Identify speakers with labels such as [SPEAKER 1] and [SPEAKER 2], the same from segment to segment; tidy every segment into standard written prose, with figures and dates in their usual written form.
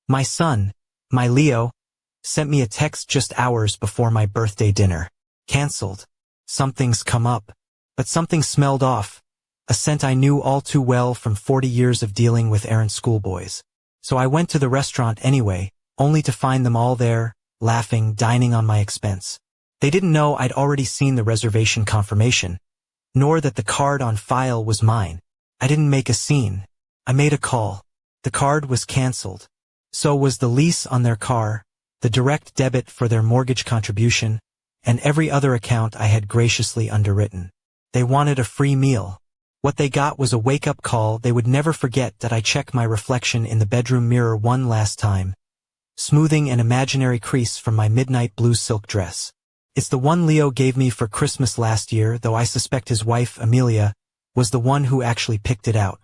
[SPEAKER 1] My son, my Leo, sent me a text just hours before my birthday dinner. Cancelled. Something's come up. But something smelled off. A scent I knew all too well from 40 years of dealing with errant schoolboys. So I went to the restaurant anyway, only to find them all there, laughing, dining on my expense. They didn't know I'd already seen the reservation confirmation, nor that the card on file was mine. I didn't make a scene. I made a call. The card was cancelled. So was the lease on their car, the direct debit for their mortgage contribution, and every other account I had graciously underwritten. They wanted a free meal. What they got was a wake-up call they would never forget that I check my reflection in the bedroom mirror one last time, smoothing an imaginary crease from my midnight blue silk dress. It's the one Leo gave me for Christmas last year, though I suspect his wife, Amelia, was the one who actually picked it out.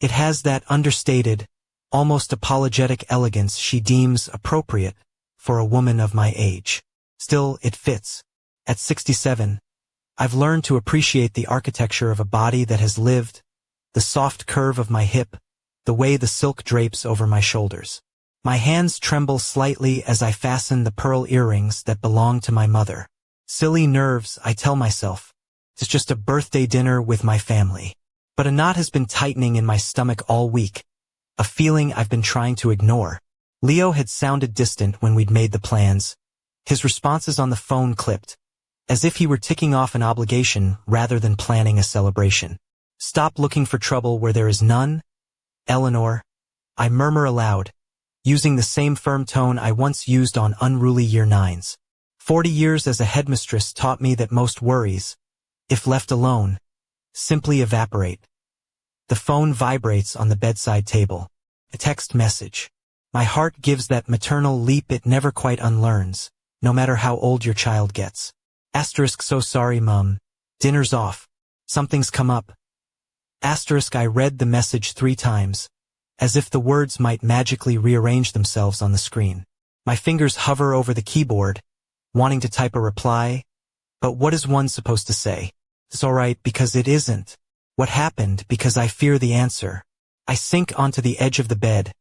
[SPEAKER 1] It has that understated, almost apologetic elegance she deems appropriate for a woman of my age. Still, it fits. At 67, I've learned to appreciate the architecture of a body that has lived, the soft curve of my hip, the way the silk drapes over my shoulders. My hands tremble slightly as I fasten the pearl earrings that belong to my mother. Silly nerves, I tell myself. It's just a birthday dinner with my family. But a knot has been tightening in my stomach all week, a feeling I've been trying to ignore. Leo had sounded distant when we'd made the plans. His responses on the phone clipped, as if he were ticking off an obligation rather than planning a celebration. Stop looking for trouble where there is none, Eleanor. I murmur aloud, using the same firm tone I once used on unruly year 9s. 40 years as a headmistress taught me that most worries, if left alone, simply evaporate. The phone vibrates on the bedside table. A text message. My heart gives that maternal leap it never quite unlearns, no matter how old your child gets. Asterisk, so sorry, Mum. Dinner's off. Something's come up. Asterisk, I read the message 3 times, as if the words might magically rearrange themselves on the screen. My fingers hover over the keyboard, wanting to type a reply, but what is one supposed to say? It's alright because it isn't. What happened because I fear the answer. I sink onto the edge of the bed,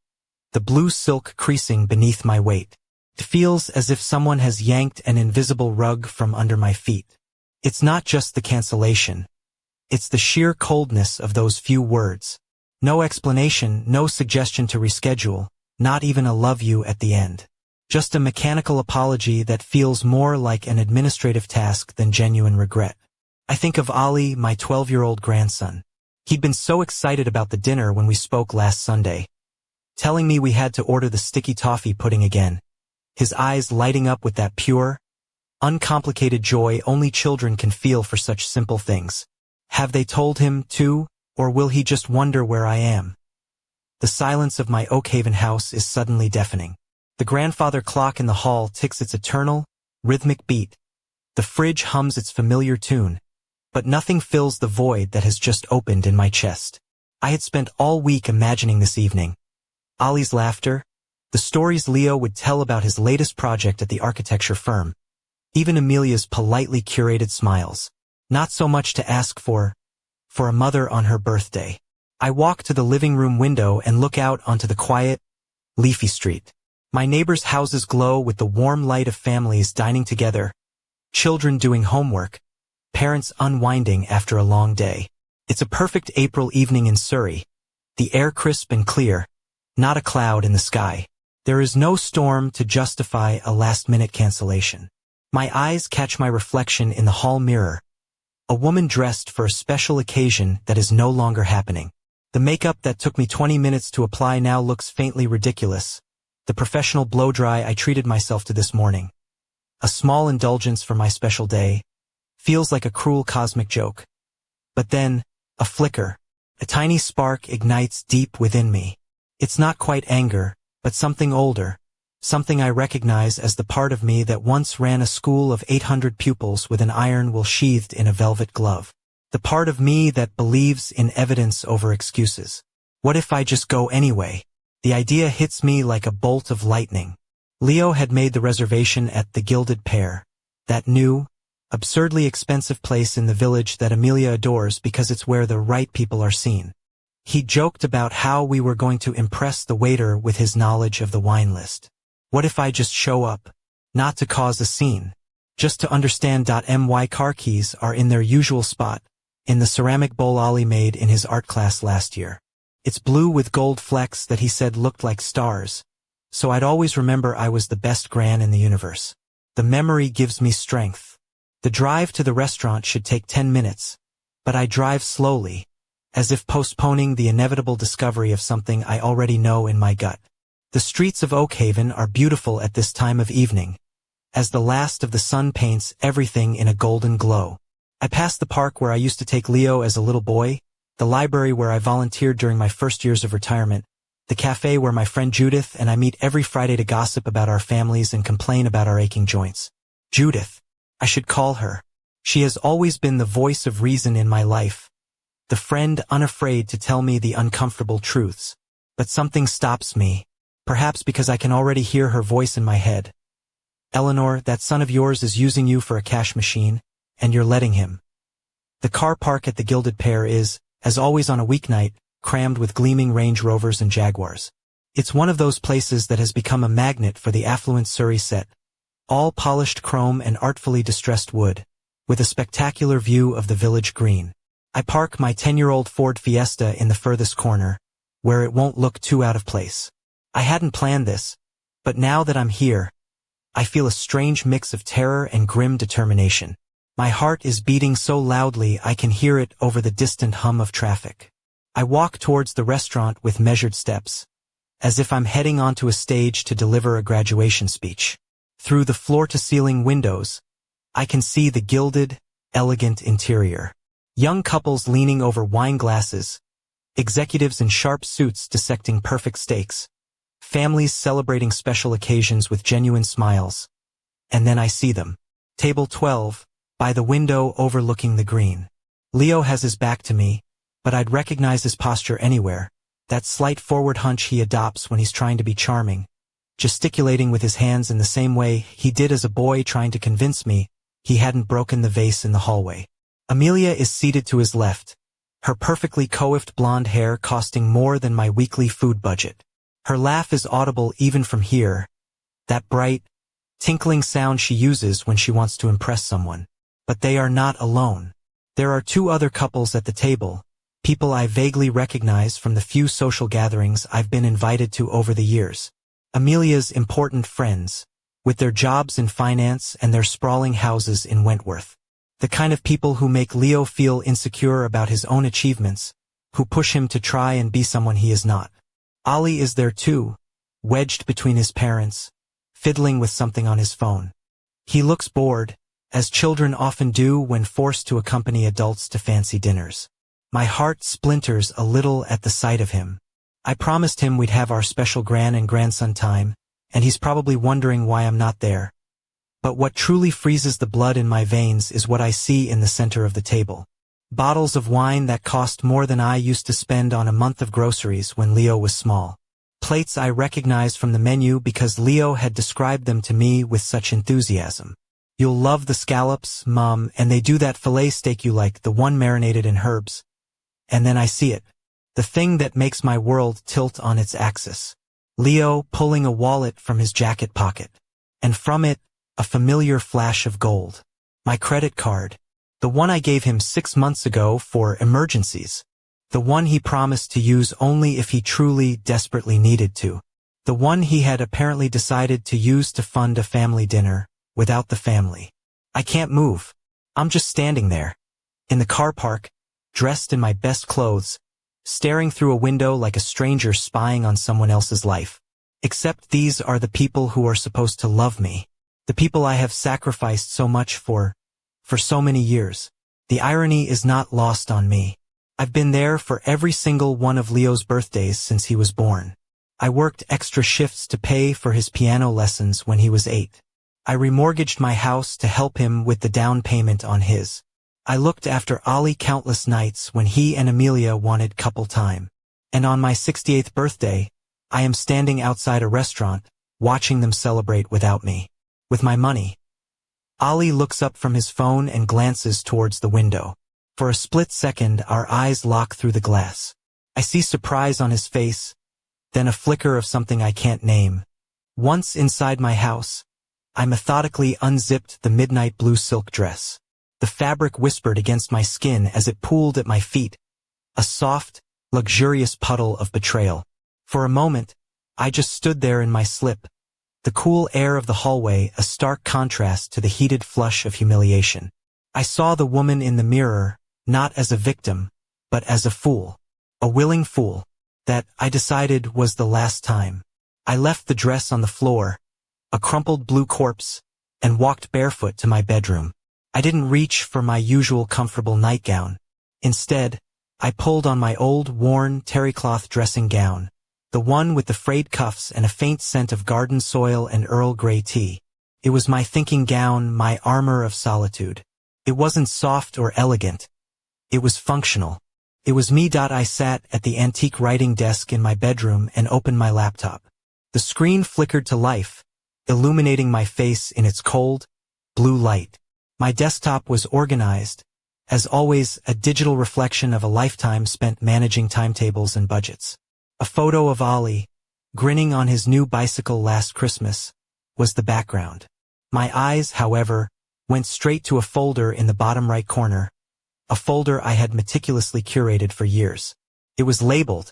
[SPEAKER 1] the blue silk creasing beneath my weight. It feels as if someone has yanked an invisible rug from under my feet. It's not just the cancellation. It's the sheer coldness of those few words. No explanation, no suggestion to reschedule, not even a love you at the end. Just a mechanical apology that feels more like an administrative task than genuine regret. I think of Ali, my 12-year-old grandson. He'd been so excited about the dinner when we spoke last Sunday, telling me we had to order the sticky toffee pudding again. His eyes lighting up with that pure, uncomplicated joy only children can feel for such simple things. Have they told him, too, or will he just wonder where I am? The silence of my Oakhaven house is suddenly deafening. The grandfather clock in the hall ticks its eternal, rhythmic beat. The fridge hums its familiar tune, but nothing fills the void that has just opened in my chest. I had spent all week imagining this evening. Ollie's laughter, the stories Leo would tell about his latest project at the architecture firm, even Amelia's politely curated smiles. Not so much to ask for a mother on her birthday. I walk to the living room window and look out onto the quiet, leafy street. My neighbors' houses glow with the warm light of families dining together, children doing homework, parents unwinding after a long day. It's a perfect April evening in Surrey, the air crisp and clear, not a cloud in the sky. There is no storm to justify a last-minute cancellation. My eyes catch my reflection in the hall mirror, a woman dressed for a special occasion that is no longer happening. The makeup that took me 20 minutes to apply now looks faintly ridiculous. The professional blow-dry I treated myself to this morning, a small indulgence for my special day, feels like a cruel cosmic joke. But then, a flicker, a tiny spark ignites deep within me. It's not quite anger, but something older, something I recognize as the part of me that once ran a school of 800 pupils with an iron will sheathed in a velvet glove. The part of me that believes in evidence over excuses. What if I just go anyway? The idea hits me like a bolt of lightning. Leo had made the reservation at the Gilded Pear, that new, absurdly expensive place in the village that Amelia adores because it's where the right people are seen. He joked about how we were going to impress the waiter with his knowledge of the wine list. What if I just show up? Not to cause a scene. Just to understand. My car keys are in their usual spot, in the ceramic bowl Ollie made in his art class last year. It's blue with gold flecks that he said looked like stars, so I'd always remember I was the best gran in the universe. The memory gives me strength. The drive to the restaurant should take 10 minutes, but I drive slowly, as if postponing the inevitable discovery of something I already know in my gut. The streets of Oakhaven are beautiful at this time of evening, as the last of the sun paints everything in a golden glow. I pass the park where I used to take Leo as a little boy, the library where I volunteered during my first years of retirement, the cafe where my friend Judith and I meet every Friday to gossip about our families and complain about our aching joints. Judith. I should call her. She has always been the voice of reason in my life, the friend unafraid to tell me the uncomfortable truths. But something stops me, perhaps because I can already hear her voice in my head. Eleanor, that son of yours is using you for a cash machine, and you're letting him. The car park at the Gilded Pear is, as always on a weeknight, crammed with gleaming Range Rovers and Jaguars. It's one of those places that has become a magnet for the affluent Surrey set, all polished chrome and artfully distressed wood, with a spectacular view of the village green. I park my 10-year-old Ford Fiesta in the furthest corner, where it won't look too out of place. I hadn't planned this, but now that I'm here, I feel a strange mix of terror and grim determination. My heart is beating so loudly I can hear it over the distant hum of traffic. I walk towards the restaurant with measured steps, as if I'm heading onto a stage to deliver a graduation speech. Through the floor-to-ceiling windows, I can see the gilded, elegant interior. Young couples leaning over wine glasses, executives in sharp suits dissecting perfect steaks, families celebrating special occasions with genuine smiles. And then I see them. Table 12, by the window overlooking the green. Leo has his back to me, but I'd recognize his posture anywhere, that slight forward hunch he adopts when he's trying to be charming, gesticulating with his hands in the same way he did as a boy trying to convince me he hadn't broken the vase in the hallway. Amelia is seated to his left, her perfectly coiffed blonde hair costing more than my weekly food budget. Her laugh is audible even from here, that bright, tinkling sound she uses when she wants to impress someone. But they are not alone. There are two other couples at the table, people I vaguely recognize from the few social gatherings I've been invited to over the years. Amelia's important friends, with their jobs in finance and their sprawling houses in Wentworth. The kind of people who make Leo feel insecure about his own achievements, who push him to try and be someone he is not. Ollie is there too, wedged between his parents, fiddling with something on his phone. He looks bored, as children often do when forced to accompany adults to fancy dinners. My heart splinters a little at the sight of him. I promised him we'd have our special gran and grandson time, and he's probably wondering why I'm not there. But what truly freezes the blood in my veins is what I see in the center of the table. Bottles of wine that cost more than I used to spend on a month of groceries when Leo was small. Plates I recognized from the menu because Leo had described them to me with such enthusiasm. You'll love the scallops, Mom, and they do that filet steak you like, the one marinated in herbs. And then I see it. The thing that makes my world tilt on its axis. Leo pulling a wallet from his jacket pocket. And from it, a familiar flash of gold. My credit card. The one I gave him 6 months ago for emergencies. The one he promised to use only if he truly, desperately needed to. The one he had apparently decided to use to fund a family dinner, without the family. I can't move. I'm just standing there. In the car park, dressed in my best clothes, staring through a window like a stranger spying on someone else's life. Except these are the people who are supposed to love me. The people I have sacrificed so much for so many years. The irony is not lost on me. I've been there for every single one of Leo's birthdays since he was born. I worked extra shifts to pay for his piano lessons when he was 8. I remortgaged my house to help him with the down payment on his. I looked after Ollie countless nights when he and Amelia wanted couple time. And on my 68th birthday, I am standing outside a restaurant, watching them celebrate without me. With my money. Ollie looks up from his phone and glances towards the window. For a split second, our eyes lock through the glass. I see surprise on his face, then a flicker of something I can't name. Once inside my house, I methodically unzipped the midnight blue silk dress. The fabric whispered against my skin as it pooled at my feet, a soft, luxurious puddle of betrayal. For a moment, I just stood there in my slip, the cool air of the hallway a stark contrast to the heated flush of humiliation. I saw the woman in the mirror, not as a victim, but as a fool. A willing fool. That, I decided, was the last time. I left the dress on the floor, a crumpled blue corpse, and walked barefoot to my bedroom. I didn't reach for my usual comfortable nightgown. Instead, I pulled on my old, worn, terrycloth dressing gown, the one with the frayed cuffs and a faint scent of garden soil and Earl Grey tea. It was my thinking gown, my armor of solitude. It wasn't soft or elegant. It was functional. It was me. I sat at the antique writing desk in my bedroom and opened my laptop. The screen flickered to life, illuminating my face in its cold, blue light. My desktop was organized, as always, a digital reflection of a lifetime spent managing timetables and budgets. A photo of Ollie, grinning on his new bicycle last Christmas, was the background. My eyes, however, went straight to a folder in the bottom right corner, a folder I had meticulously curated for years. It was labeled,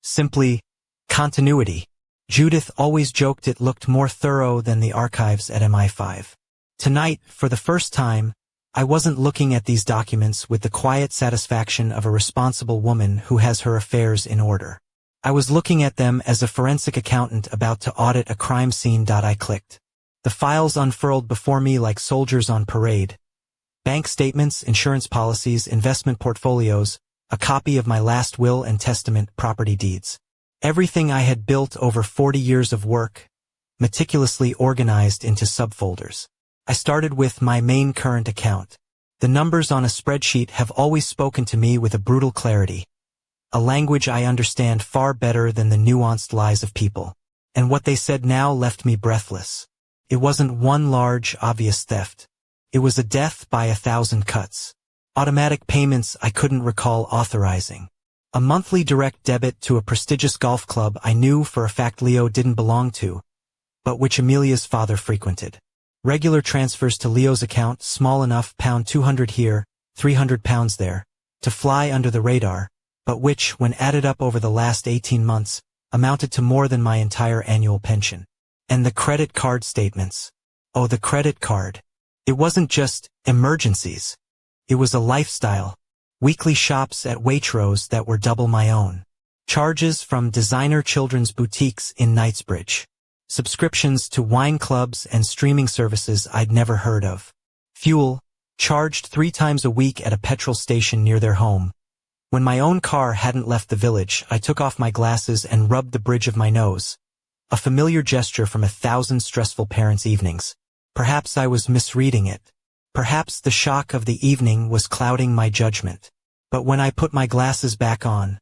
[SPEAKER 1] simply, Continuity. Judith always joked it looked more thorough than the archives at MI5. Tonight, for the first time, I wasn't looking at these documents with the quiet satisfaction of a responsible woman who has her affairs in order. I was looking at them as a forensic accountant about to audit a crime scene. I clicked. The files unfurled before me like soldiers on parade. Bank statements, insurance policies, investment portfolios, a copy of my last will and testament, property deeds. Everything I had built over 40 years of work, meticulously organized into subfolders. I started with my main current account. The numbers on a spreadsheet have always spoken to me with a brutal clarity, a language I understand far better than the nuanced lies of people. And what they said now left me breathless. It wasn't one large, obvious theft. It was a death by 1,000 cuts. Automatic payments I couldn't recall authorizing. A monthly direct debit to a prestigious golf club I knew for a fact Leo didn't belong to, but which Amelia's father frequented. Regular transfers to Leo's account, small enough, £200 here, £300 there, to fly under the radar, but which, when added up over the last 18 months, amounted to more than my entire annual pension. And the credit card statements. Oh, the credit card. It wasn't just emergencies. It was a lifestyle. Weekly shops at Waitrose that were double my own. Charges from designer children's boutiques in Knightsbridge. Subscriptions to wine clubs and streaming services I'd never heard of. Fuel, charged 3 times a week at a petrol station near their home. When my own car hadn't left the village, I took off my glasses and rubbed the bridge of my nose. A familiar gesture from 1,000 stressful parents' evenings. Perhaps I was misreading it. Perhaps the shock of the evening was clouding my judgment. But when I put my glasses back on,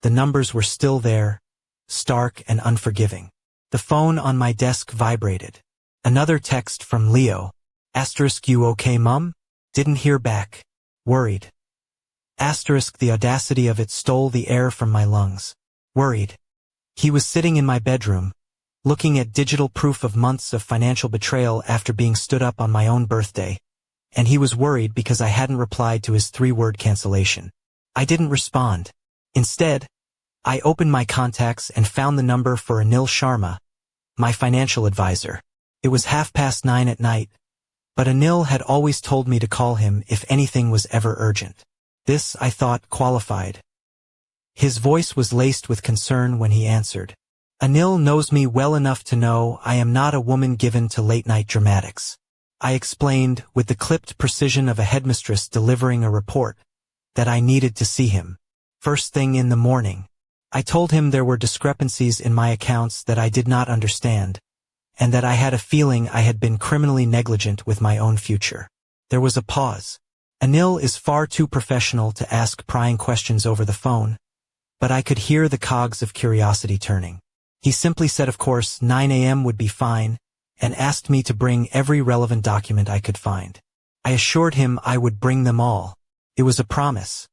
[SPEAKER 1] the numbers were still there, stark and unforgiving. The phone on my desk vibrated. Another text from Leo. *, you okay, Mum? Didn't hear back. Worried. *, the audacity of it stole the air from my lungs. Worried. He was sitting in my bedroom, looking at digital proof of months of financial betrayal after being stood up on my own birthday. And he was worried because I hadn't replied to his 3-word cancellation. I didn't respond. Instead, I opened my contacts and found the number for Anil Sharma, my financial advisor. It was 9:30 at night, but Anil had always told me to call him if anything was ever urgent. This, I thought, qualified. His voice was laced with concern when he answered. Anil knows me well enough to know I am not a woman given to late-night dramatics. I explained, with the clipped precision of a headmistress delivering a report, that I needed to see him. First thing in the morning. I told him there were discrepancies in my accounts that I did not understand, and that I had a feeling I had been criminally negligent with my own future. There was a pause. Anil is far too professional to ask prying questions over the phone, but I could hear the cogs of curiosity turning. He simply said, of course, 9 a.m. would be fine, and asked me to bring every relevant document I could find. I assured him I would bring them all. It was a promise.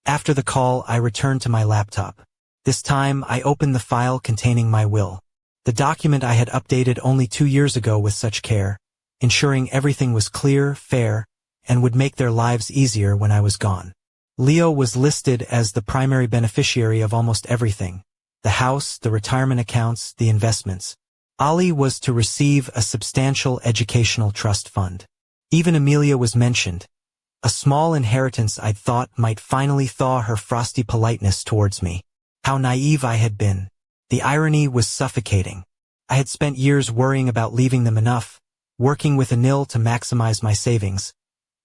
[SPEAKER 1] After the call, I returned to my laptop. This time, I opened the file containing my will. The document I had updated only 2 years ago with such care, ensuring everything was clear, fair, and would make their lives easier when I was gone. Leo was listed as the primary beneficiary of almost everything: the house, the retirement accounts, the investments. Ali was to receive a substantial educational trust fund. Even Amelia was mentioned, a small inheritance I'd thought might finally thaw her frosty politeness towards me. How naive I had been. The irony was suffocating. I had spent years worrying about leaving them enough, working with Anil to maximize my savings,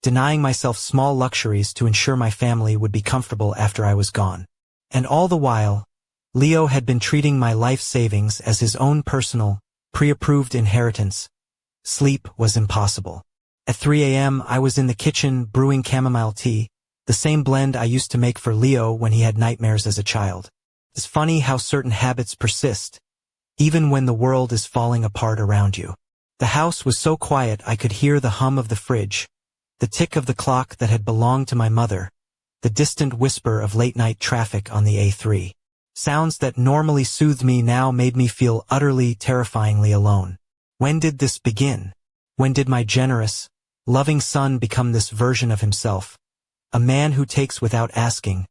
[SPEAKER 1] denying myself small luxuries to ensure my family would be comfortable after I was gone. And all the while, Leo had been treating my life savings as his own personal, pre-approved inheritance. Sleep was impossible. At 3 a.m. I was in the kitchen brewing chamomile tea, the same blend I used to make for Leo when he had nightmares as a child. It's funny how certain habits persist, even when the world is falling apart around you. The house was so quiet I could hear the hum of the fridge, the tick of the clock that had belonged to my mother, the distant whisper of late-night traffic on the A3. Sounds that normally soothed me now made me feel utterly, terrifyingly alone. When did this begin? When did my generous, loving son become this version of himself? A man who takes without asking,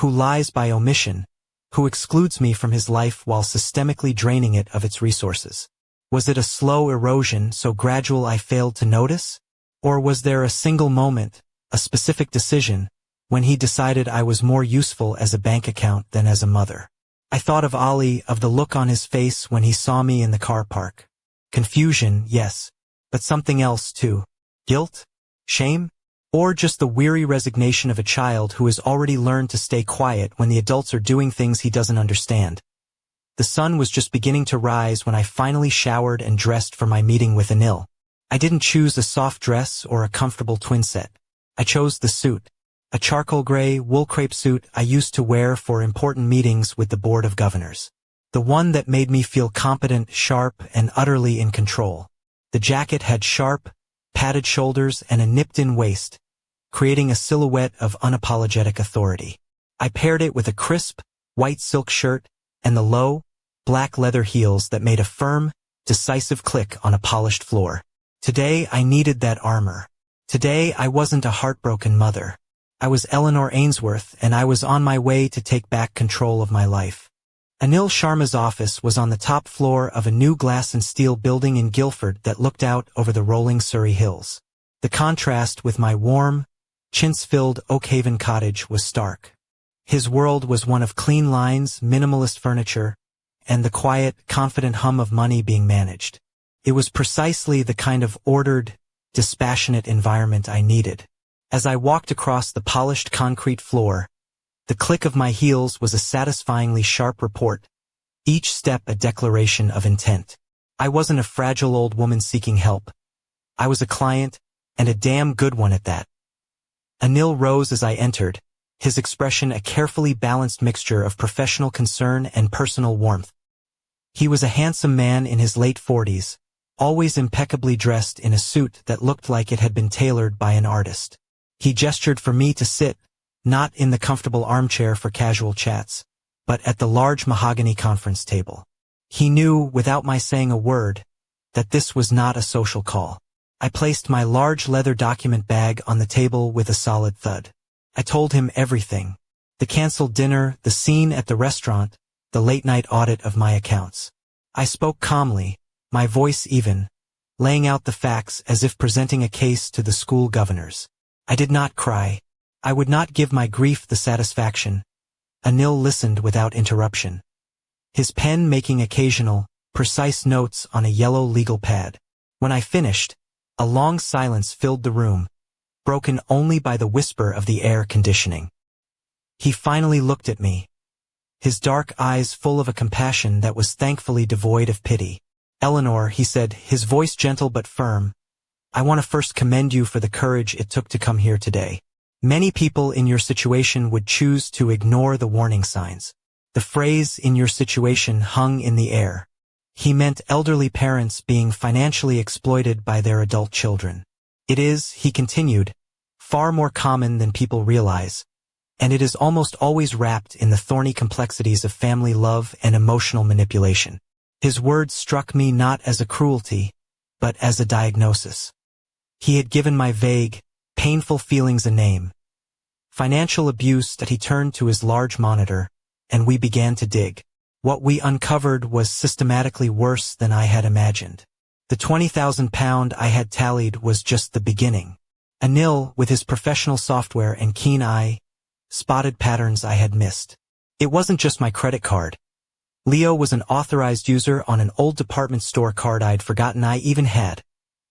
[SPEAKER 1] who lies by omission, who excludes me from his life while systemically draining it of its resources. Was it a slow erosion so gradual I failed to notice? Or was there a single moment, a specific decision, when he decided I was more useful as a bank account than as a mother? I thought of Ali, of the look on his face when he saw me in the car park. Confusion, yes, but something else too. Guilt? Shame? Or just the weary resignation of a child who has already learned to stay quiet when the adults are doing things he doesn't understand. The sun was just beginning to rise when I finally showered and dressed for my meeting with Anil. I didn't choose a soft dress or a comfortable twin set. I chose the suit, a charcoal gray wool crepe suit I used to wear for important meetings with the Board of Governors. The one that made me feel competent, sharp, and utterly in control. The jacket had sharp, padded shoulders and a nipped-in waist, creating a silhouette of unapologetic authority. I paired it with a crisp, white silk shirt and the low, black leather heels that made a firm, decisive click on a polished floor. Today I needed that armor. Today I wasn't a heartbroken mother. I was Eleanor Ainsworth, and I was on my way to take back control of my life. Anil Sharma's office was on the top floor of a new glass and steel building in Guildford that looked out over the rolling Surrey hills. The contrast with my warm, chintz-filled Oakhaven cottage was stark. His world was one of clean lines, minimalist furniture, and the quiet, confident hum of money being managed. It was precisely the kind of ordered, dispassionate environment I needed. As I walked across the polished concrete floor, the click of my heels was a satisfyingly sharp report, each step a declaration of intent. I wasn't a fragile old woman seeking help. I was a client, and a damn good one at that. Anil rose as I entered, his expression a carefully balanced mixture of professional concern and personal warmth. He was a handsome man in his late 40s, always impeccably dressed in a suit that looked like it had been tailored by an artist. He gestured for me to sit, not in the comfortable armchair for casual chats, but at the large mahogany conference table. He knew, without my saying a word, that this was not a social call. I placed my large leather document bag on the table with a solid thud. I told him everything. The canceled dinner, the scene at the restaurant, the late-night audit of my accounts. I spoke calmly, my voice even, laying out the facts as if presenting a case to the school governors. I did not cry. I would not give my grief the satisfaction. Anil listened without interruption, his pen making occasional, precise notes on a yellow legal pad. When I finished, a long silence filled the room, broken only by the whisper of the air conditioning. He finally looked at me, his dark eyes full of a compassion that was thankfully devoid of pity. "Eleanor," he said, his voice gentle but firm, "I want to first commend you for the courage it took to come here today. Many people in your situation would choose to ignore the warning signs." The phrase "in your situation" hung in the air. He meant elderly parents being financially exploited by their adult children. "It is," he continued, "far more common than people realize. and it is almost always wrapped in the thorny complexities of family love and emotional manipulation. His words struck me not as a cruelty, but as a diagnosis. He had given my vague, painful feelings a name. Financial abuse. That he turned to his large monitor, and we began to dig. What we uncovered was systematically worse than I had imagined. The £20,000 I had tallied was just the beginning. Anil, with his professional software and keen eye, spotted patterns I had missed. It wasn't just my credit card. Leo was an authorized user on an old department store card I'd forgotten I even had.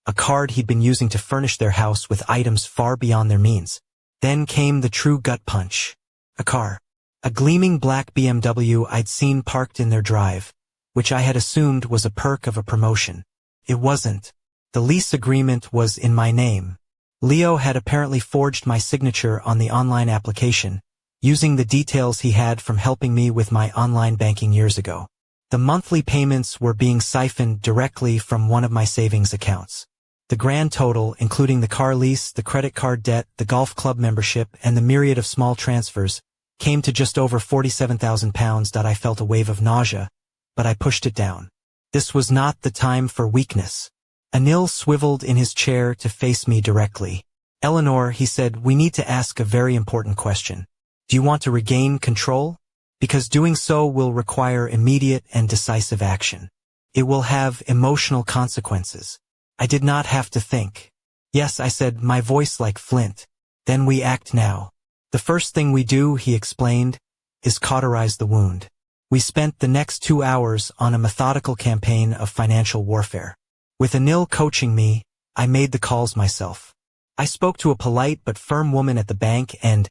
[SPEAKER 1] A card he'd been using to furnish their house with items far beyond their means. Then came the true gut punch. A car. A gleaming black BMW I'd seen parked in their drive, which I had assumed was a perk of a promotion. It wasn't. The lease agreement was in my name. Leo had apparently forged my signature on the online application, using the details he had from helping me with my online banking years ago. The monthly payments were being siphoned directly from one of my savings accounts. The grand total, including the car lease, the credit card debt, the golf club membership, and the myriad of small transfers, came to just over £47,000. I felt a wave of nausea, but I pushed it down. This was not the time for weakness. Anil swiveled in his chair to face me directly. Eleanor, he said, we need to ask a very important question. Do you want to regain control? Because doing so will require immediate and decisive action. It will have emotional consequences. I did not have to think. Yes, I said, my voice like flint. Then we act now. The first thing we do, he explained, is cauterize the wound. We spent the next 2 hours on a methodical campaign of financial warfare. With Anil coaching me, I made the calls myself. I spoke to a polite but firm woman at the bank and,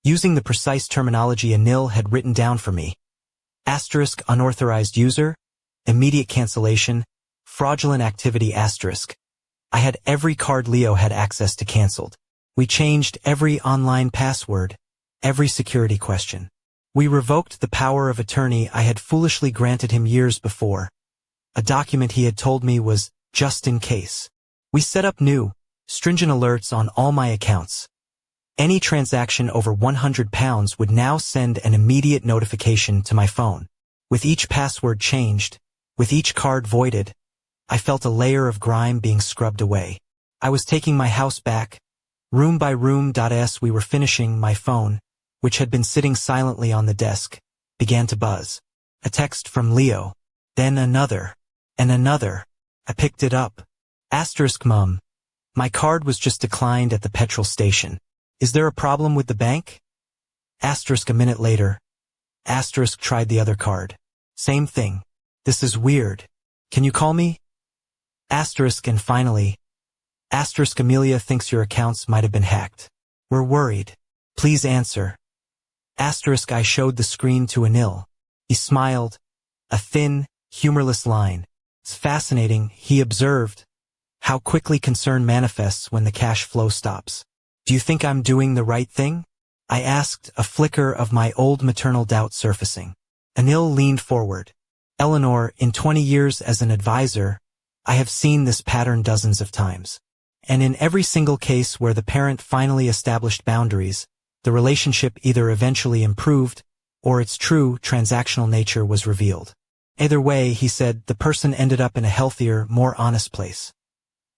[SPEAKER 1] using the precise terminology Anil had written down for me, asterisk unauthorized user, immediate cancellation, fraudulent activity asterisk. I had every card Leo had access to canceled. We changed every online password, every security question. We revoked the power of attorney I had foolishly granted him years before. A document he had told me was just in case. We set up new, stringent alerts on all my accounts. Any transaction over £100 would now send an immediate notification to my phone. With each password changed, with each card voided, I felt a layer of grime being scrubbed away. I was taking my house back, room by room. As we were finishing, my phone, which had been sitting silently on the desk, began to buzz. A text from Leo. Then another. And another. I picked it up. Asterisk Mum. My card was just declined at the petrol station. Is there a problem with the bank? Asterisk a minute later. Asterisk tried the other card. Same thing. This is weird. Can you call me? Asterisk and finally. Asterisk Amelia thinks your accounts might have been hacked. We're worried. Please answer. Asterisk I showed the screen to Anil. He smiled. A thin, humorless line. It's fascinating, he observed, how quickly concern manifests when the cash flow stops. Do you think I'm doing the right thing? I asked, a flicker of my old maternal doubt surfacing. Anil leaned forward. Eleanor, in 20 years as an advisor, I have seen this pattern dozens of times. And in every single case where the parent finally established boundaries, the relationship either eventually improved, or its true transactional nature was revealed. Either way, he said, the person ended up in a healthier, more honest place.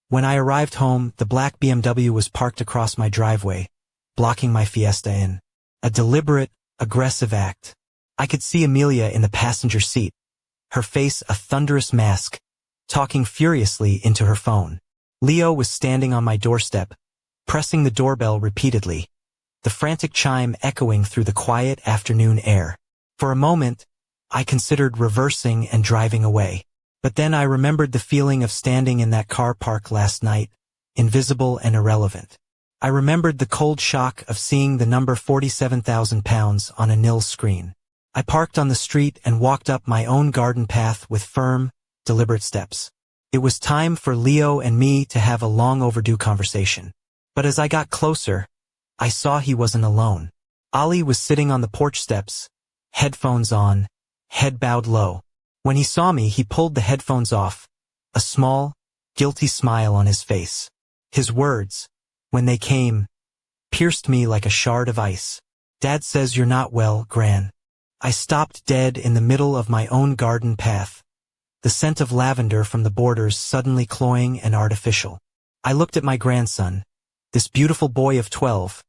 [SPEAKER 1] When I arrived home, the black BMW was parked across my driveway, blocking my Fiesta in. A deliberate, aggressive act. I could see Amelia in the passenger seat, her face a thunderous mask, talking furiously into her phone. Leo was standing on my doorstep, pressing the doorbell repeatedly, the frantic chime echoing through the quiet afternoon air. For a moment, I considered reversing and driving away. But then I remembered the feeling of standing in that car park last night, invisible and irrelevant. I remembered the cold shock of seeing the number £47,000 on Anil's screen. I parked on the street and walked up my own garden path with firm, deliberate steps. It was time for Leo and me to have a long overdue conversation. But as I got closer, I saw he wasn't alone. Ali was sitting on the porch steps, headphones on, head bowed low. When he saw me, he pulled the headphones off, a small, guilty smile on his face. His words, when they came, pierced me like a shard of ice. Dad says you're not well, Gran. I stopped dead in the middle of my own garden path, the scent of lavender from the borders suddenly cloying and artificial. I looked at my grandson, this beautiful boy of 12,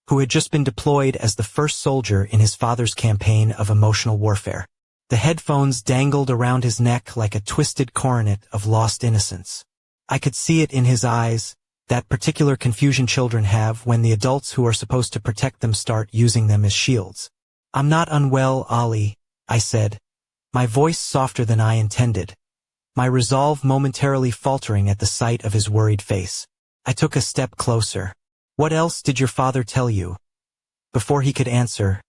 [SPEAKER 1] who had just been deployed as the first soldier in his father's campaign of emotional warfare. The headphones dangled around his neck like a twisted coronet of lost innocence. I could see it in his eyes, that particular confusion children have when the adults who are supposed to protect them start using them as shields. I'm not unwell, Ollie, I said, my voice softer than I intended, my resolve momentarily faltering at the sight of his worried face. I took a step closer. What else did your father tell you? Before he could answer,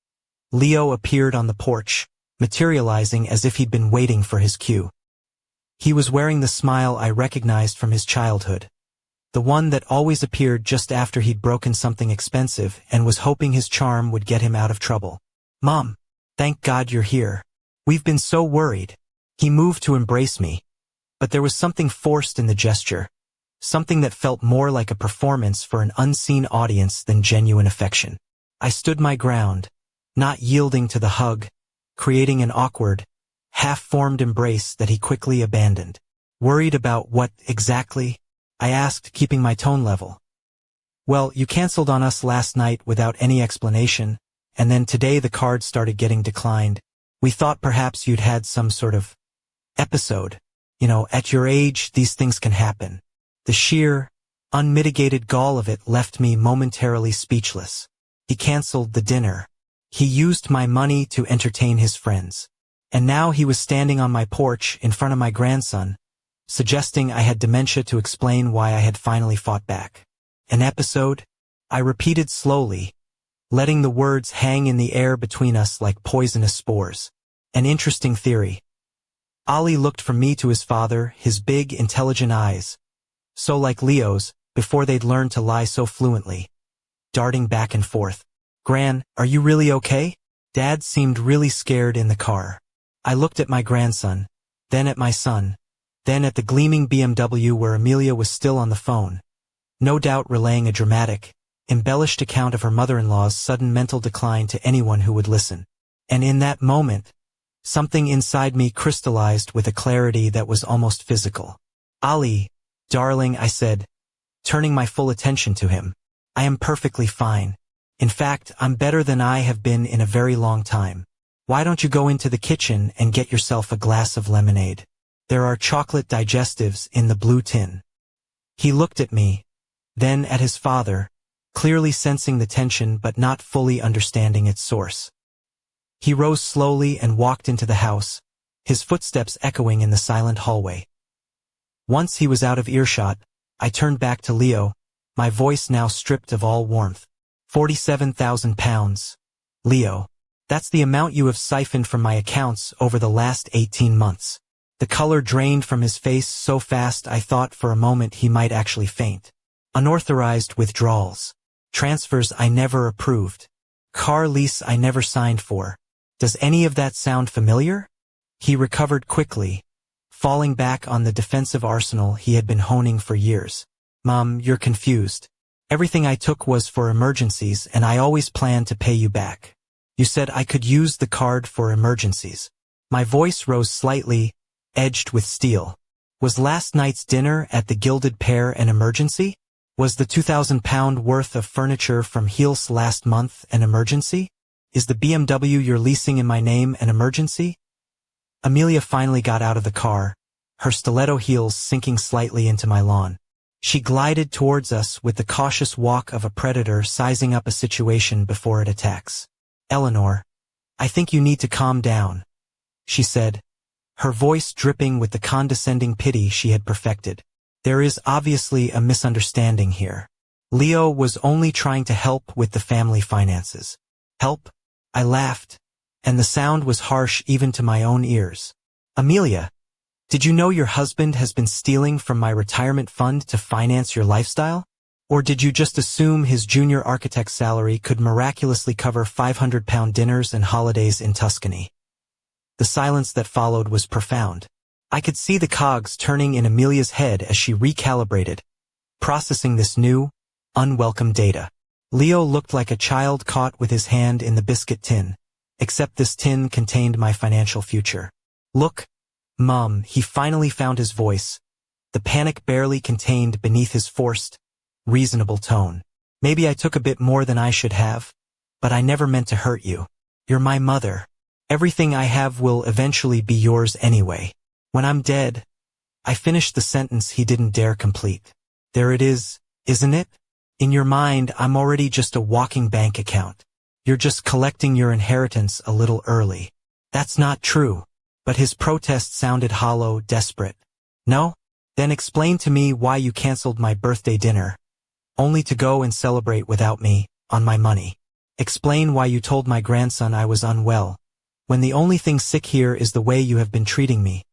[SPEAKER 1] Leo appeared on the porch, materializing as if he'd been waiting for his cue. He was wearing the smile I recognized from his childhood, the one that always appeared just after he'd broken something expensive and was hoping his charm would get him out of trouble. Mom, thank God you're here. We've been so worried. He moved to embrace me, but there was something forced in the gesture, something that felt more like a performance for an unseen audience than genuine affection. I stood my ground, not yielding to the hug, creating an awkward, half-formed embrace that he quickly abandoned. Worried about what, exactly? I asked, keeping my tone level. Well, you canceled on us last night without any explanation, and then today the cards started getting declined. We thought perhaps you'd had some sort of episode. You know, at your age, these things can happen. The sheer, unmitigated gall of it left me momentarily speechless. He canceled the dinner. He used my money to entertain his friends. And now he was standing on my porch in front of my grandson, suggesting I had dementia to explain why I had finally fought back. An episode? I repeated slowly, letting the words hang in the air between us like poisonous spores. An interesting theory. Ollie looked from me to his father, his big, intelligent eyes, so like Leo's, before they'd learned to lie so fluently, darting back and forth. Gran, are you really okay? Dad seemed really scared in the car. I looked at my grandson, then at my son, then at the gleaming BMW where Amelia was still on the phone, no doubt relaying a dramatic, embellished account of her mother-in-law's sudden mental decline to anyone who would listen. And in that moment, something inside me crystallized with a clarity that was almost physical. Ollie, darling, I said, turning my full attention to him. I am perfectly fine. In fact, I'm better than I have been in a very long time. Why don't you go into the kitchen and get yourself a glass of lemonade? There are chocolate digestives in the blue tin. He looked at me, then at his father, clearly sensing the tension but not fully understanding its source. He rose slowly and walked into the house, his footsteps echoing in the silent hallway. Once he was out of earshot, I turned back to Leo, my voice now stripped of all warmth. 47,000 pounds. Leo, that's the amount you have siphoned from my accounts over the last 18 months. The color drained from his face so fast I thought for a moment he might actually faint. Unauthorized withdrawals. Transfers I never approved. Car lease I never signed for. Does any of that sound familiar? He recovered quickly, falling back on the defensive arsenal he had been honing for years. Mom, you're confused. Everything I took was for emergencies and I always planned to pay you back. You said I could use the card for emergencies. My voice rose slightly, edged with steel. Was last night's dinner at the Gilded Pear an emergency? Was the 2,000 pound worth of furniture from Heels last month an emergency? Is the BMW you're leasing in my name an emergency? Amelia finally got out of the car, her stiletto heels sinking slightly into my lawn. She glided towards us with the cautious walk of a predator sizing up a situation before it attacks. Eleanor, I think you need to calm down, she said, her voice dripping with the condescending pity she had perfected. There is obviously a misunderstanding here. Leo was only trying to help with the family finances. Help? I laughed, and the sound was harsh even to my own ears. Amelia, did you know your husband has been stealing from my retirement fund to finance your lifestyle? Or did you just assume his junior architect's salary could miraculously cover 500-pound dinners and holidays in Tuscany? The silence that followed was profound. I could see the cogs turning in Amelia's head as she recalibrated, processing this new, unwelcome data. Leo looked like a child caught with his hand in the biscuit tin, except this tin contained my financial future. Look, Mom, he finally found his voice, the panic barely contained beneath his forced, reasonable tone. Maybe I took a bit more than I should have, but I never meant to hurt you. You're my mother. Everything I have will eventually be yours anyway. When I'm dead, I finished the sentence he didn't dare complete. There it is, isn't it? In your mind, I'm already just a walking bank account. You're just collecting your inheritance a little early. That's not true. But his protest sounded hollow, desperate. No? Then explain to me why you canceled my birthday dinner, only to go and celebrate without me, on my money. Explain why you told my grandson I was unwell, when the only thing sick here is the way you have been treating me.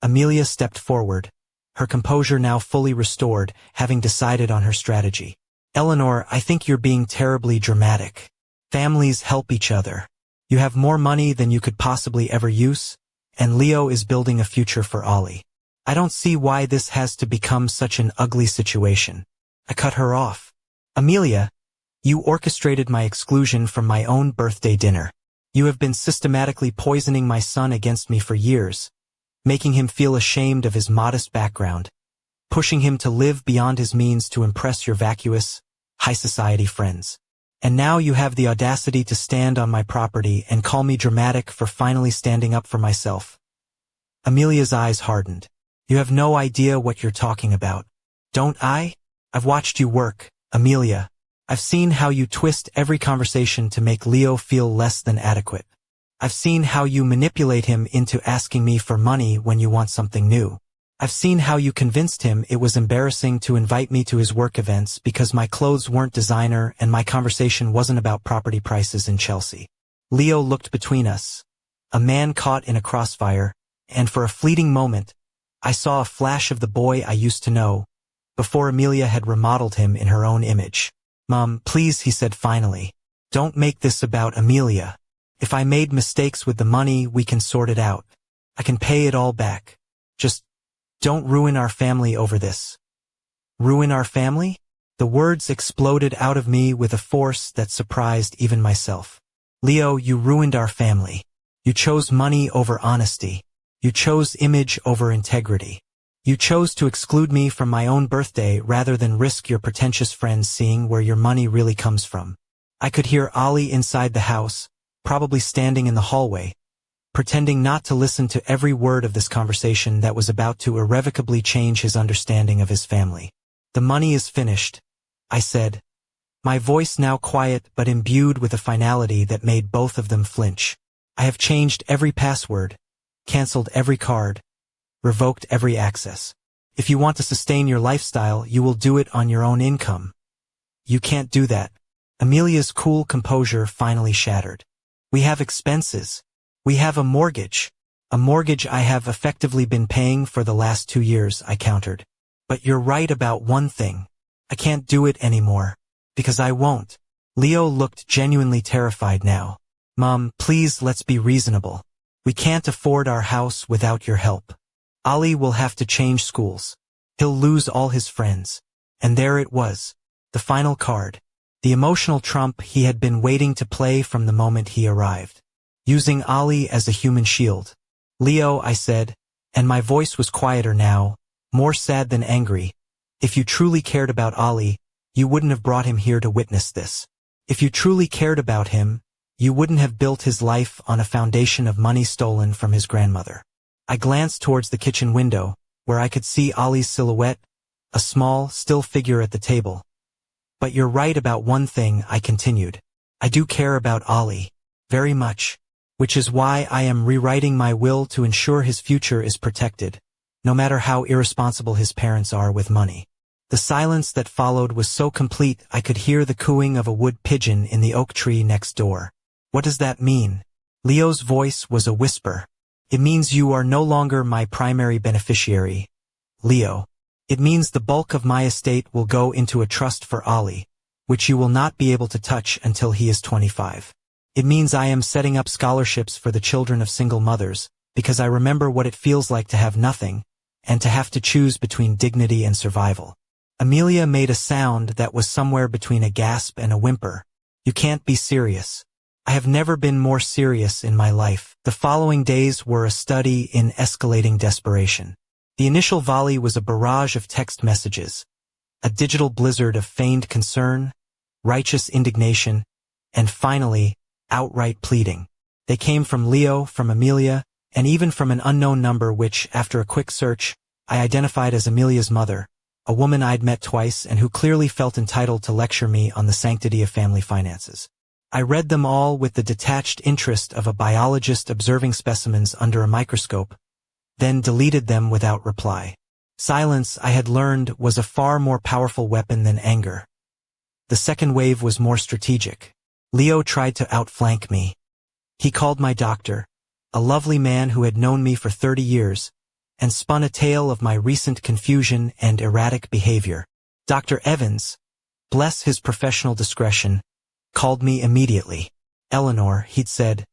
[SPEAKER 1] Amelia stepped forward, her composure now fully restored, having decided on her strategy. Eleanor, I think you're being terribly dramatic. Families help each other. You have more money than you could possibly ever use, and Leo is building a future for Ollie. I don't see why this has to become such an ugly situation. I cut her off. Amelia, you orchestrated my exclusion from my own birthday dinner. You have been systematically poisoning my son against me for years, making him feel ashamed of his modest background, pushing him to live beyond his means to impress your vacuous, high-society friends. And now you have the audacity to stand on my property and call me dramatic for finally standing up for myself. Amelia's eyes hardened. You have no idea what you're talking about. Don't I? I've watched you work, Amelia. I've seen how you twist every conversation to make Leo feel less than adequate. I've seen how you manipulate him into asking me for money when you want something new. I've seen how you convinced him it was embarrassing to invite me to his work events because my clothes weren't designer and my conversation wasn't about property prices in Chelsea. Leo looked between us, a man caught in a crossfire, and for a fleeting moment, I saw a flash of the boy I used to know, before Amelia had remodeled him in her own image. Mom, please, he said finally. Don't make this about Amelia. If I made mistakes with the money, we can sort it out. I can pay it all back. Just don't ruin our family over this. Ruin our family? The words exploded out of me with a force that surprised even myself. Leo, you ruined our family. You chose money over honesty. You chose image over integrity. You chose to exclude me from my own birthday rather than risk your pretentious friends seeing where your money really comes from. I could hear Ollie inside the house, probably standing in the hallway, pretending not to listen to every word of this conversation that was about to irrevocably change his understanding of his family. The money is finished, I said, my voice now quiet but imbued with a finality that made both of them flinch. I have changed every password, canceled every card, revoked every access. If you want to sustain your lifestyle, you will do it on your own income. You can't do that. Amelia's cool composure finally shattered. We have expenses. We have a mortgage I have effectively been paying for the last 2 years, I countered. But you're right about one thing. I can't do it anymore. Because I won't. Leo looked genuinely terrified now. Mom, please, let's be reasonable. We can't afford our house without your help. Ollie will have to change schools. He'll lose all his friends. And there it was. The final card. The emotional trump he had been waiting to play from the moment he arrived. Using Ollie as a human shield. Leo, I said, and my voice was quieter now, more sad than angry. If you truly cared about Ollie, you wouldn't have brought him here to witness this. If you truly cared about him, you wouldn't have built his life on a foundation of money stolen from his grandmother. I glanced towards the kitchen window, where I could see Ollie's silhouette, a small, still figure at the table. But you're right about one thing, I continued. I do care about Ollie. Very much. Which is why I am rewriting my will to ensure his future is protected, no matter how irresponsible his parents are with money. The silence that followed was so complete I could hear the cooing of a wood pigeon in the oak tree next door. What does that mean? Leo's voice was a whisper. It means you are no longer my primary beneficiary, Leo. It means the bulk of my estate will go into a trust for Ollie, which you will not be able to touch until he is 25. It means I am setting up scholarships for the children of single mothers, because I remember what it feels like to have nothing, and to have to choose between dignity and survival. Amelia made a sound that was somewhere between a gasp and a whimper. You can't be serious. I have never been more serious in my life. The following days were a study in escalating desperation. The initial volley was a barrage of text messages, a digital blizzard of feigned concern, righteous indignation, and finally, outright pleading. They came from Leo, from Amelia, and even from an unknown number which, after a quick search, I identified as Amelia's mother, a woman I'd met twice and who clearly felt entitled to lecture me on the sanctity of family finances. I read them all with the detached interest of a biologist observing specimens under a microscope, then deleted them without reply. Silence, I had learned, was a far more powerful weapon than anger. The second wave was more strategic. Leo tried to outflank me. He called my doctor, a lovely man who had known me for 30 years, and spun a tale of my recent confusion and erratic behavior. Dr. Evans, bless his professional discretion, called me immediately. Eleanor, he'd said,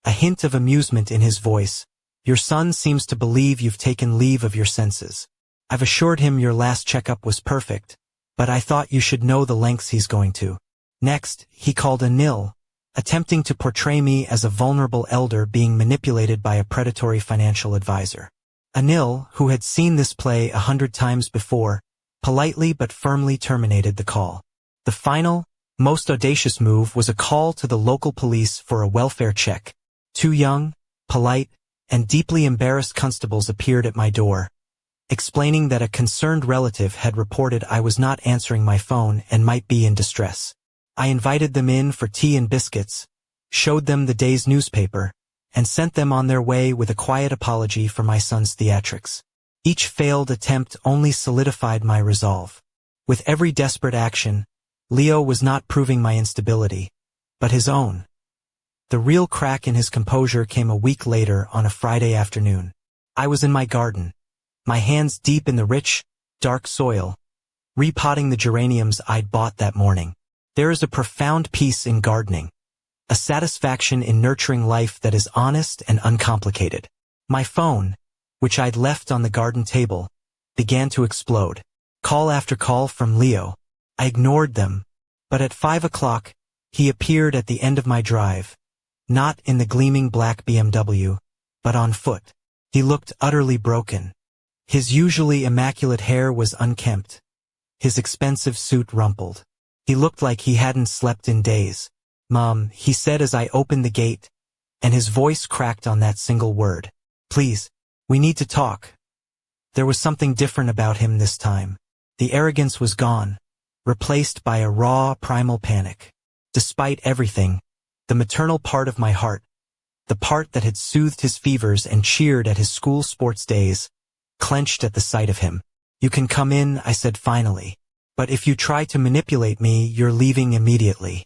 [SPEAKER 1] a hint of amusement in his voice, your son seems to believe you've taken leave of your senses. I've assured him your last checkup was perfect, but I thought you should know the lengths he's going to. Next, he called Anil, attempting to portray me as a vulnerable elder being manipulated by a predatory financial advisor. Anil, who had seen this play 100 times before, politely but firmly terminated the call. The final, most audacious move was a call to the local police for a welfare check. Two young, polite, and deeply embarrassed constables appeared at my door, explaining that a concerned relative had reported I was not answering my phone and might be in distress. I invited them in for tea and biscuits, showed them the day's newspaper, and sent them on their way with a quiet apology for my son's theatrics. Each failed attempt only solidified my resolve. With every desperate action, Leo was not proving my instability, but his own. The real crack in his composure came a week later on a Friday afternoon. I was in my garden, my hands deep in the rich, dark soil, repotting the geraniums I'd bought that morning. There is a profound peace in gardening, a satisfaction in nurturing life that is honest and uncomplicated. My phone, which I'd left on the garden table, began to explode. Call after call from Leo. I ignored them, but at 5 o'clock, he appeared at the end of my drive, not in the gleaming black BMW, but on foot. He looked utterly broken. His usually immaculate hair was unkempt, his expensive suit rumpled. He looked like he hadn't slept in days. Mom, he said as I opened the gate, and his voice cracked on that single word. Please, we need to talk. There was something different about him this time. The arrogance was gone, replaced by a raw, primal panic. Despite everything, the maternal part of my heart, the part that had soothed his fevers and cheered at his school sports days, clenched at the sight of him. You can come in, I said finally. But if you try to manipulate me, you're leaving immediately.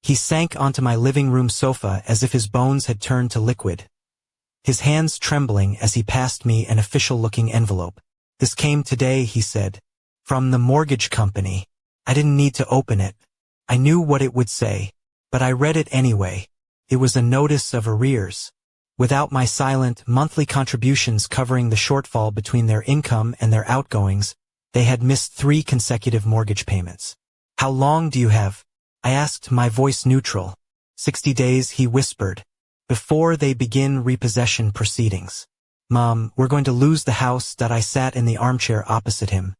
[SPEAKER 1] He sank onto my living room sofa as if his bones had turned to liquid, his hands trembling as he passed me an official-looking envelope. This came today, he said, from the mortgage company. I didn't need to open it. I knew what it would say, but I read it anyway. It was a notice of arrears. Without my silent, monthly contributions covering the shortfall between their income and their outgoings, they had missed 3 consecutive mortgage payments. How long do you have? I asked, my voice neutral. 60 days, he whispered, before they begin repossession proceedings. Mom, we're going to lose the house. That I sat in the armchair opposite him,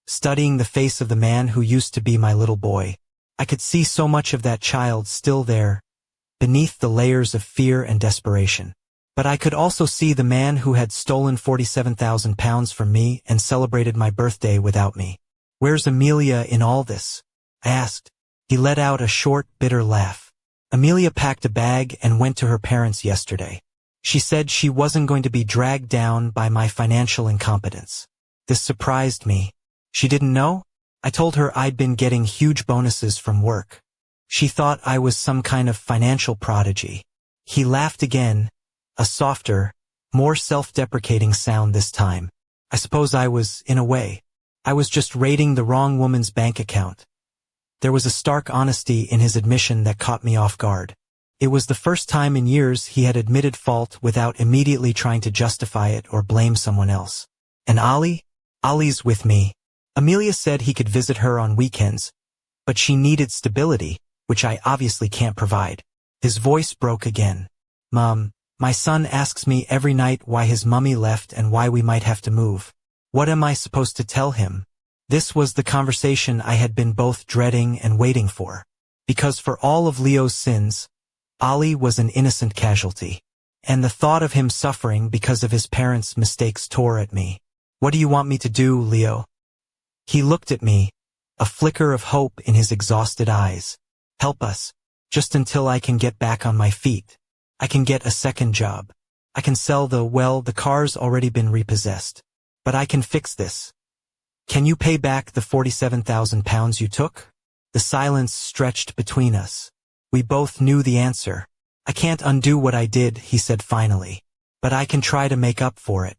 [SPEAKER 1] studying the face of the man who used to be my little boy. I could see so much of that child still there, beneath the layers of fear and desperation. But I could also see the man who had stolen £47,000 from me and celebrated my birthday without me. Where's Amelia in all this? I asked. He let out a short, bitter laugh. Amelia packed a bag and went to her parents yesterday. She said she wasn't going to be dragged down by my financial incompetence. This surprised me. She didn't know? I told her I'd been getting huge bonuses from work. She thought I was some kind of financial prodigy. He laughed again, a softer, more self-deprecating sound this time. I suppose I was, in a way. I was just raiding the wrong woman's bank account. There was a stark honesty in his admission that caught me off guard. It was the first time in years he had admitted fault without immediately trying to justify it or blame someone else. And Ali? Ali's with me. Amelia said he could visit her on weekends, but she needed stability, which I obviously can't provide. His voice broke again. Mom, my son asks me every night why his mummy left and why we might have to move. What am I supposed to tell him? This was the conversation I had been both dreading and waiting for. Because for all of Leo's sins, Ali was an innocent casualty. And the thought of him suffering because of his parents' mistakes tore at me. What do you want me to do, Leo? He looked at me, a flicker of hope in his exhausted eyes. Help us, just until I can get back on my feet. I can get a second job. I can sell the car's already been repossessed. But I can fix this. Can you pay back the 47,000 pounds you took? The silence stretched between us. We both knew the answer. I can't undo what I did, he said finally. But I can try to make up for it.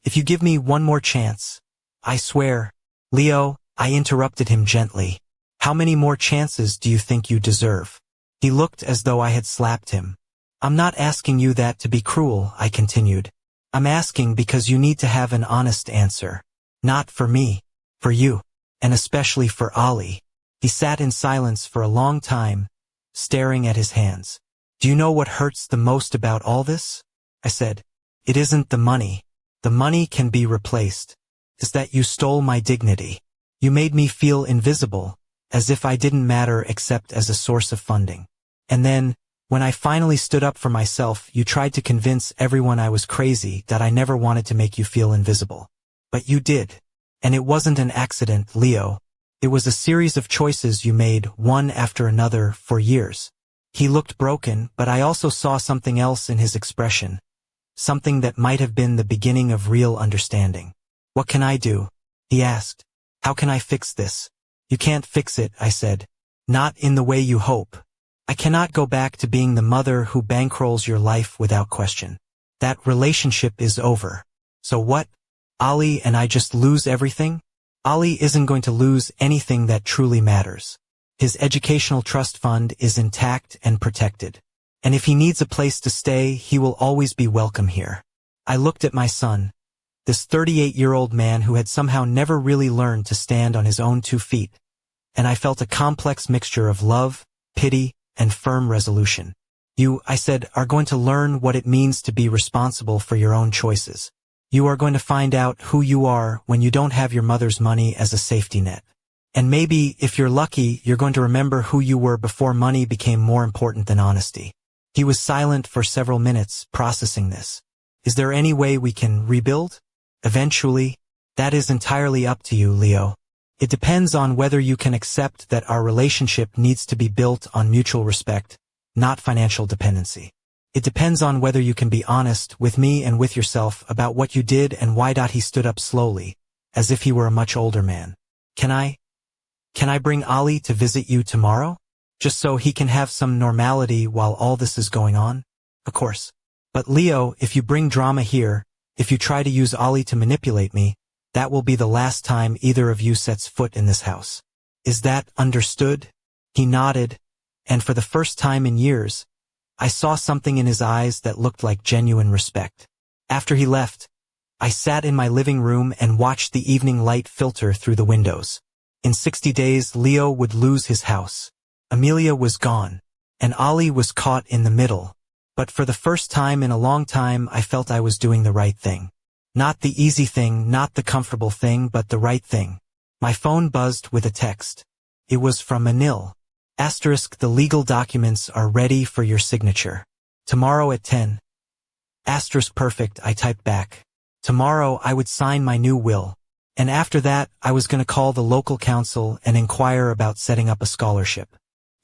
[SPEAKER 1] If you give me one more chance, I swear. Leo, I interrupted him gently. How many more chances do you think you deserve? He looked as though I had slapped him. I'm not asking you that to be cruel, I continued. I'm asking because you need to have an honest answer. Not for me, for you, and especially for Ali. He sat in silence for a long time, staring at his hands. Do you know what hurts the most about all this? I said. It isn't the money. The money can be replaced. It's that you stole my dignity. You made me feel invisible, as if I didn't matter except as a source of funding. And then, when I finally stood up for myself, you tried to convince everyone I was crazy, that I never wanted to make you feel invisible. But you did. And it wasn't an accident, Leo. It was a series of choices you made, one after another, for years. He looked broken, but I also saw something else in his expression. Something that might have been the beginning of real understanding. What can I do? He asked. How can I fix this? You can't fix it, I said. Not in the way you hope. I cannot go back to being the mother who bankrolls your life without question. That relationship is over. So what? Ali and I just lose everything? Ali isn't going to lose anything that truly matters. His educational trust fund is intact and protected. And if he needs a place to stay, he will always be welcome here. I looked at my son, this 38-year-old man who had somehow never really learned to stand on his own 2 feet, and I felt a complex mixture of love, pity, and firm resolution. You, I said, are going to learn what it means to be responsible for your own choices. You are going to find out who you are when you don't have your mother's money as a safety net. And maybe, if you're lucky, you're going to remember who you were before money became more important than honesty. He was silent for several minutes, processing this. Is there any way we can rebuild? Eventually. That is entirely up to you, Leo. It depends on whether you can accept that our relationship needs to be built on mutual respect, not financial dependency. It depends on whether you can be honest with me and with yourself about what you did and why. He stood up slowly, as if he were a much older man. Can I bring Ali to visit you tomorrow? Just so he can have some normality while all this is going on? Of course. But Leo, if you bring drama here, if you try to use Ali to manipulate me, that will be the last time either of you sets foot in this house. Is that understood? He nodded, and for the first time in years, I saw something in his eyes that looked like genuine respect. After he left, I sat in my living room and watched the evening light filter through the windows. In 60 days, Leo would lose his house. Amelia was gone, and Ali was caught in the middle. But for the first time in a long time, I felt I was doing the right thing. Not the easy thing, not the comfortable thing, but the right thing. My phone buzzed with a text. It was from Anil. Asterisk, the legal documents are ready for your signature. Tomorrow at 10. Asterisk, perfect, I typed back. Tomorrow I would sign my new will. And after that, I was going to call the local council and inquire about setting up a scholarship.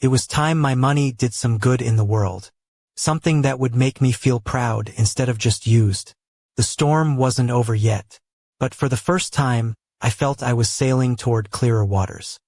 [SPEAKER 1] It was time my money did some good in the world. Something that would make me feel proud instead of just used. The storm wasn't over yet, but for the first time, I felt I was sailing toward clearer waters.